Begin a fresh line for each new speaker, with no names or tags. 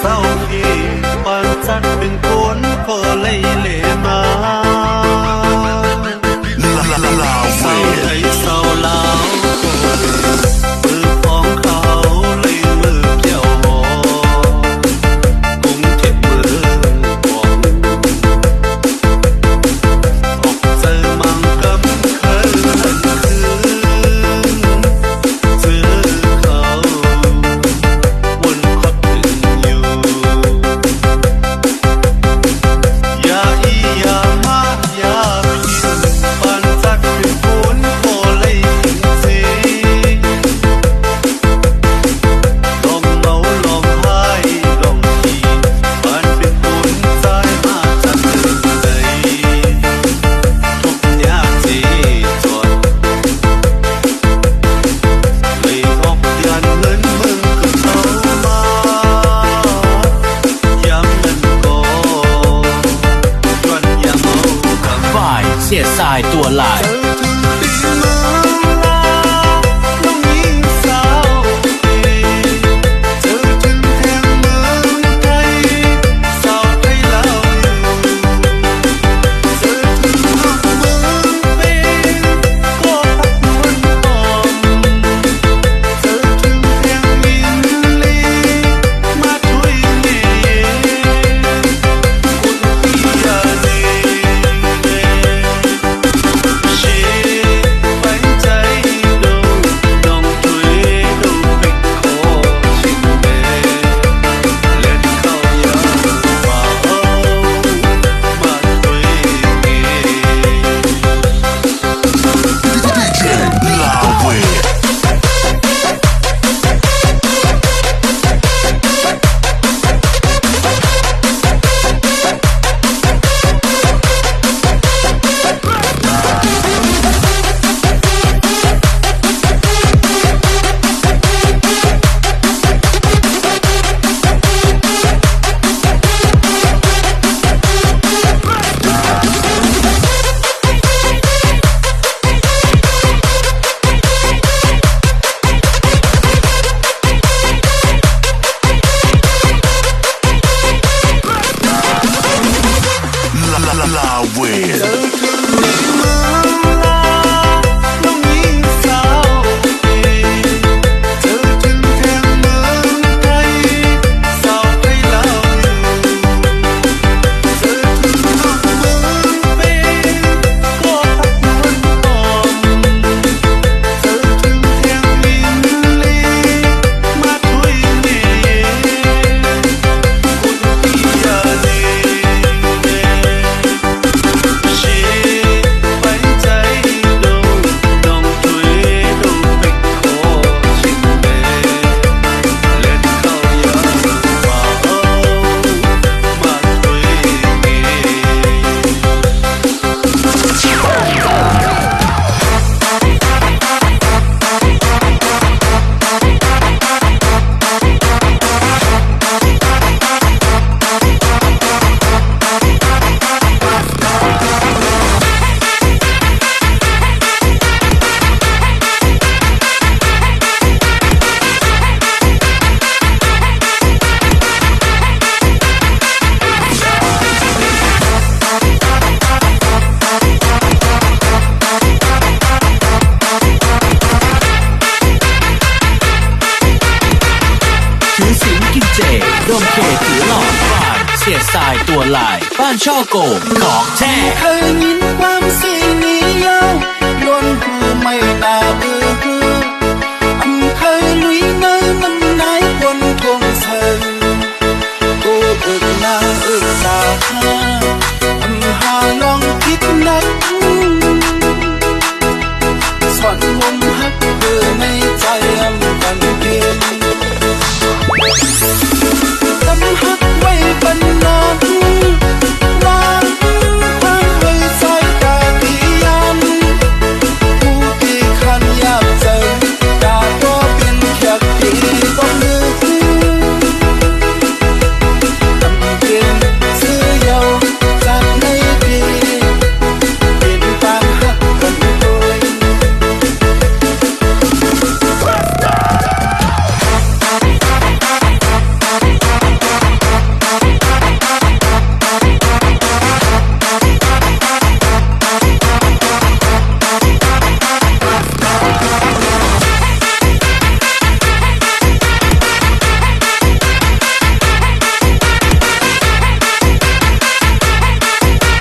sao khi quan sát từng cuốn khổ lây lệ mà sao thấy sao lao từ phong khảo lấy mưa kẹo hò cũng thiệt mưa bóng ốc giờ mang cấm khơi hận khứ giữa khảo buồn khóc từng nhiều ya ya ma ya pin ban sắc từng cuốn khổ lấy gì lòng máu lòng hai lòng gì ban từng cuốn trái mà chẳng từng đầy thúc nhà chỉ chọn lấy góc tiền lớn mừng cực sâu mà dám ngân có chuẩn nhà màu cầm
ฝ่ายเสียดทรายตัวลาย ร่วมเขตถือหลอดฝ่ายเสียดทรายตัวลายบ้านช่อโกงของแท้
เคยยินความสิ่งนี้เล่าล้วนคือไม่น่าเบื่อ